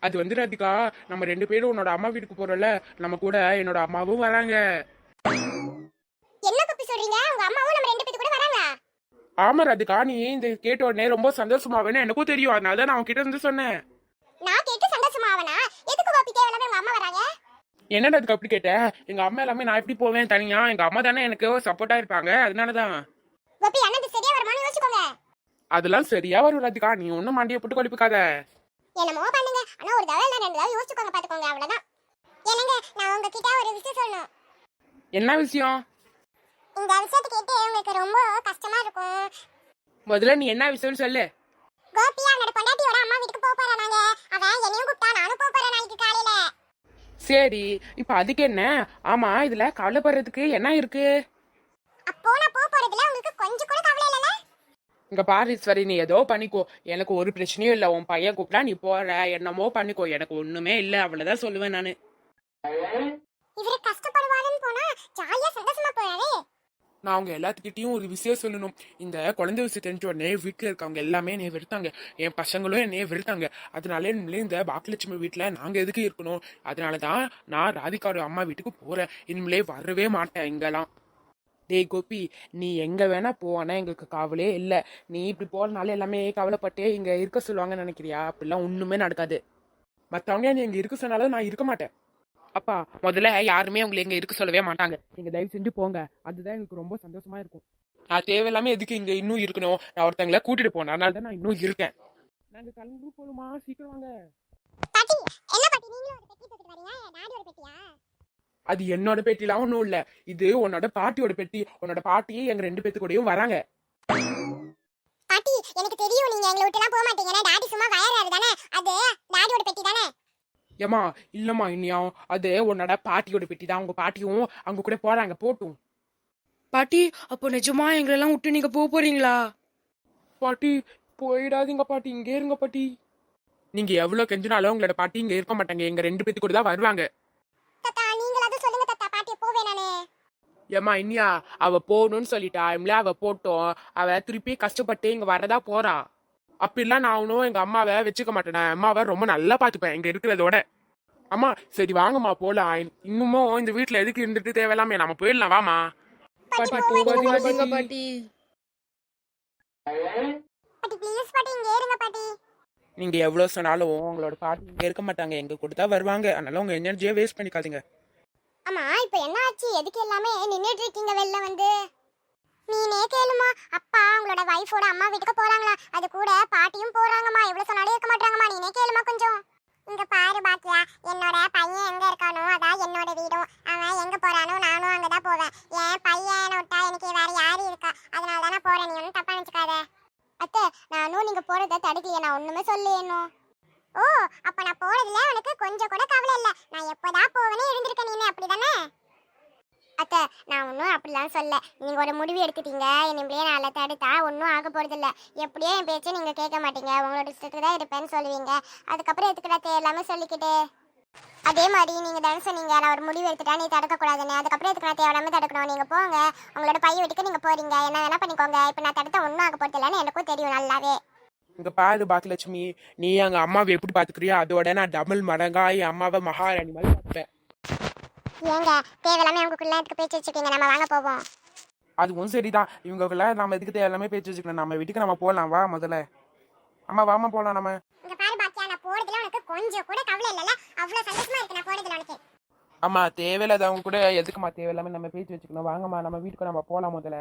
அது வந்து ராதிகா, நம்ம 2 பேரும் உன்னோட அம்மா வீட்டுக்கு போறோம்ல, நம்ம கூட என்னோட அம்மாவும் வராங்க. என்ன பப்பி சொல்றீங்க? உங்க அம்மாவும் நம்ம 2 பேத்து கூட வராங்களா? ஆமா ராதிகா, நீ இந்த கேட்ட உடனே ரொம்ப சந்தோஷமாவேன்னு எனக்கும் தெரியும். அதனால தான் நான் உன்கிட்ட வந்து சொன்னேன். நான் கேட்டு சந்தோஷமா ஆவனா? எதுக்கு பப்பி தேவையில்லாம உங்க அம்மா வராங்க? என்னடா அதுக்கு அப்படி கேட்ட? எங்க அம்மா எல்லாமே நான் எப்படி போவேன் தனியா? எங்க அம்மா தானே எனக்கு சப்போர்ட்டா இருப்பாங்க, அதனாலதான். பப்பி அண்ணது சரியா வருமானு யோசிச்சுக்கோங்க. அதெல்லாம் சரியா வரும் ராதிகா, நீ ஒன்னும் மண்டியை போட்டு குழப்பிக்காத. என்னமோ பண்ணுங்க, ஆனா ஒரு தடவை இல்ல 2 தடவை யோசிச்சுக்கோங்க, பாத்துக்கோங்க, அவ்வளவுதான். என்னங்க, நான் உங்ககிட்ட ஒரு விஷயம் சொல்லணும். என்ன விஷயம்? இந்த விஷயத்தை கேட்டு உங்களுக்கு ரொம்ப கஷ்டமா இருக்கும். முதல்ல நீ என்ன விஷயம்னு சொல்லு. கோபி அவனோட பொண்டாட்டியோட அம்மா வீட்டுக்கு போக போறானாங்க. அவன் என்னையும் கூப்பிட்டா, நானும் போக போறேன் நாளைக்கு காலையில. சரி, இப்ப அதுக்கு என்ன? ஆமா, இதுல கவலைப்படுறதுக்கு என்ன இருக்கு? அப்போ நான் போக போறதுல உங்களுக்கு கொஞ்சம் கூட கவலை இல்லைல்ல? இங்க பாரு ஈஸ்வரி, நீ ஏதோ பண்ணிக்கோ, எனக்கு ஒரு பிரச்சனையும் இல்ல. உன் பையன் கூப்பிட்டா நீ போற, என்னமோ பண்ணிக்கோ, எனக்கு ஒண்ணுமே இல்ல, அவ்வளவுதான் சொல்லுவேன் நானு. இவரு கஷ்டப்படுவாருன்னு போனா ஜாலியா சந்தோஷமா போறாரே. நான் அவங்க எல்லாத்துக்கிட்டையும் ஒரு விஷயம் சொல்லணும். இந்த குழந்தை விஷயம் தெரிஞ்ச உடனே வீட்டுல இருக்கவங்க எல்லாமே என்னைய வெறுத்தாங்க, என் பசங்களும் என்னைய வெறுத்தாங்க. அதனால இனிமேல் இந்த பாக்கியலட்சுமி வீட்டுல நாங்க எதுக்கு இருக்கணும்? அதனாலதான் நான் ராதிகாவோட அம்மா வீட்டுக்கு போறேன். இனிமேலே வரவே மாட்டேன் இங்கெல்லாம். டேய் கோபி, நீ எங்க வேணா போவானா எங்களுக்கு கவலையே இல்ல. நீ இப்படி போறனால எல்லாமே கவலைப்பட்டு இங்க இருக்க சொல்லுவாங்கன்னு நினைக்கிறியா? அப்படிலாம் ஒண்ணுமே நடக்காது. மத்தவங்க நீ இங்க இருக்க சொன்னாலும் நான் இருக்க மாட்டேன். அப்பா, முதல்ல யாருமே உங்களை இங்க இருக்க சொல்லவே மாட்டாங்க. நீங்க தயவு செஞ்சு போங்க, அதுதான் எங்களுக்கு ரொம்ப சந்தோஷமா இருக்கும். நான் தேவையில்லாம எதுக்கு இங்க இன்னும் இருக்கணும்? நான் ஒருத்தங்களை கூட்டிட்டு போனேன், அதனால தான் நான் இன்னும் இருக்கேன். நாங்க கிளம்பி போகணுமா? சீக்கிரம் வாங்க. பாட்டி, என்ன பாட்டி நீங்களும் ஒரு பெட்டி தூக்கிட்டு வரீங்க? டாடியோட பெட்டியா? அது என்னோட பெட்டிலாம் ஒண்ணும் இல்ல, இது உன்னோட பாட்டியோட பெட்டி. உன்னோட பாட்டி எங்க 2 பேத்து கூடயும் வராங்க. பாட்டி, எனக்கு தெரியும் நீங்க எங்களை விட்டுலாம் போக மாட்டீங்கன்னா. டாடி சும்மா வயறாரு தானே, அது டாடியோட பெட்டி தானே. ஏமா இல்லம்மா, இன்னியும் அது உன்னோட பாட்டியோட பெட்டி தான். உங்க பாட்டியும் அங்க கூட போறாங்க, போட்டும். பாட்டி, அப்போ நிஜமா எங்களெல்லாம் விட்டு நீங்க போக போறீங்களா? பாட்டி போயிடாதீங்க பாட்டி, இங்கே இருங்க பாட்டி. நீங்க எவ்வளவு கெஞ்சினாலும் உங்களோட பாட்டி இங்க இருக்க மாட்டாங்க, எங்க 2 பேத்து கூட தான் வருவாங்க. தாத்தா, நீங்களாவது சொல்லுங்க தாத்தா, பாட்டியை போவே நானே. ஏமா இனியா, அவ போகணும்னு சொல்லிட்டா, இம்ல அவ போட்டோம். அவ திருப்பி கஷ்டப்பட்டு இங்க வரதா போறா. அப்படிலாம் நான் ஒன்னும் எங்க அம்மாவை வச்சுக்க மாட்டேன். அம்மாவை ரொம்ப நல்லா பாத்துப்பேன் இங்க இருக்கிறதோட. அம்மா சரி வாங்கம்மா போலாம். இன்னமும் இந்த வீட்டுல எதுக்கு இருந்துட்டு தேவையில்லாம நம்ம போயிடலாம், வாமா. பாட்டி போகாதீங்க பாட்டி. பாட்டி. பாட்டி ப்ளீஸ் பாட்டி, இங்கே இருங்க பாட்டி. நீங்க எவ்வளவு சொன்னாலும் உங்களோட பாட்டி இங்க இருக்க மாட்டாங்க, எங்க கூட தான் வருவாங்க. அதனால உங்க எனர்ஜியை வேஸ்ட் பண்ணிக்காதீங்க. அம்மா, இப்போ என்ன ஆச்சு? எதுக்கு எல்லாமே நின்னுட்டு இருக்கீங்க வெளில வந்து? நீனே கேளுமா. அப்பா உங்களோட வைஃபோட அம்மா வீட்டுக்கு போறாங்களா, அது கூட பாட்டியும் போறாங்கம்மா. எவ்வளவு சொன்னாலும் இருக்க மாட்டாங்கம்மா. நீனே கேளுமா கொஞ்சம். இங்க பாரு பாக்கியா, என்னோட பையன் எங்க இருக்கானோ அதான் என்னோட வீடும். அவன் எங்க போறானோ நானும் அங்கதான் போவேன். என் பையனை விட்டா எனக்கு வேற யாரு இருக்கா? அதனால தான் நான் போறேன், நீ ஒன்றும் தப்பா நினைச்சுக்காத. அத்தை, நானும் நீங்க போறத தடுக்கலையே, நான் ஒண்ணுமே சொல்லியேனோ. ஓ, அப்ப நான் போறதுல உனக்கு கொஞ்சம் கூட கவலை இல்ல. நான் எப்போதான் போவேனே இருந்திருக்க நீனே, அப்படிதானே? அத்தை, நான் ஒன்றும் அப்படிலாம் சொல்ல. நீங்கள் ஒரு முடிவு எடுத்துட்டீங்க, இனிமேலே நான் தடுத்தா ஒன்றும் ஆக போகிறதில்ல. எப்படியோ என் பேச்சை நீங்கள் கேட்க மாட்டீங்க, உங்களோட இஷ்டத்துக்கு தான் இருப்பேன்னு சொல்லுவீங்க. அதுக்கப்புறம் எதுக்குடா தேவையில்லாம சொல்லிக்கிட்டு? அதே மாதிரி நீங்கள் தானே சொன்னீங்க நான் ஒரு முடிவு எடுத்துட்டா நீ தடுக்கக்கூடாதுன்னு. அதுக்கப்புறம் எதுக்கு நான் தேவையில்லாம தடுக்கணும்? நீங்கள் போங்க, உங்களோட பையன் வீட்டுக்கு நீங்கள் போறீங்க, என்ன வேணா பண்ணிக்கோங்க. இப்போ நான் தடுத்த ஒன்றும் ஆக போகிறதில்லன்னு எனக்கும் தெரியும் நல்லாவே. இங்க பாரு பாக்கியலட்சுமி, நீ எங்க அம்மாவை எப்படி பாத்துக்கிறியோ அதோட நான் டபுள் மடங்கா என் அம்மாவை மகாராணி மாதிரி பாத்துப்பேன். ஏங்க தேவையில்லாம அவங்களுக்குள்ள எதுக்கு பேச்சு வச்சுருக்கீங்க? நம்ம வாங்க போவோம். அதுவும் சரிதான், இவங்கக்குள்ள நம்ம எதுக்கு தேவையில்லாம பேச்சு வச்சுக்கணும். நம்ம வீட்டுக்கு நம்ம போலாம், வா முதல்ல. அம்மா வாமா போலாம் நம்ம. இங்க பாரு பாக்கியா, நான் போறதுல உனக்கு கொஞ்சம் கூட கவலை இல்லைல்ல? அவ்வளோ சந்தோஷமா இருக்கு நான் போறதுல உனக்கு. அம்மா தேவையில்லாதவங்க கூட எதுக்குமா தேவையில்லாம நம்ம பேச்சு வச்சுக்கணும். வாங்கம்மா நம்ம வீட்டுக்கு நம்ம போலாம் முதல்ல.